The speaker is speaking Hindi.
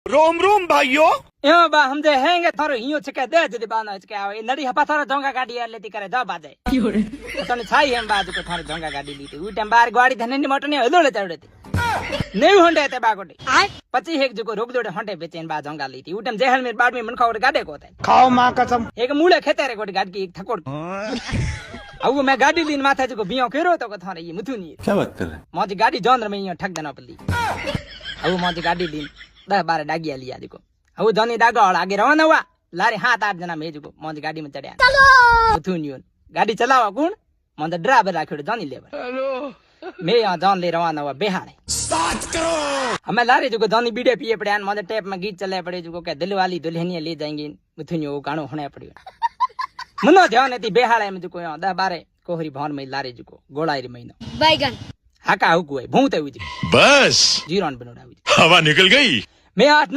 रोम रोम भाइयों यो बा हमजे हेंगे थारो हियो छके दे जदी बाना छके आवे नडी हपा थारो ढोंगा गाड़ी लेती करे द बाजे तने छाई हम बाजू को थारो ढोंगा गाड़ी लीती उ टाइम बार गाड़ी धने नि मोटो नि हदोले चढ़ती नहीं होंडे ते बागोटी 25 एक जुको रोक दोडे होंडे बेचेन बा ढोंगा लीती उ टाइम जेहल में बाड़ में मन खाओ गाडे को होता खाओ मां कसम एक मूले खेते रे गोटी गाड़ी एक थकोड़ अब मैं गाड़ी लीन माथा जुको बियो केरो तो को थारे ये मुथु नि क्या बात कर रहे मोजी गाड़ी जोंद्र में यो ठग देना पली अब मोजी गाड़ी लीन 10-12 डागिया लिया देखो अब जनी डागा और आगे रवाना हुआ लारे 7-8 जना मेजुको मोजी गाड़ी में चढ़या चलो मुथुनियन गाड़ी चलावा कौन मोंद ड्राइवर राखियो जनी लेवर हेलो मैं यहां जान ले रवाना हुआ बेहाड़े स्टार्ट करो हमें लारे जुको जनी बीडे पिए पड़े मोंद टेप में गीत चले पड़े जुको के दिल वाली दुल्हनिया ले जाएंगे मुथुनियो गाणो होने पड़ियो मनो ध्यान थी बेहाड़े में जुको 10-12 कोहरी भवन में लारे जुको गोळाई महीनो बैगन हाका हुकु है भूते हुई बस जीरोन बनोड़ा हुई हवा निकल गई मैं 8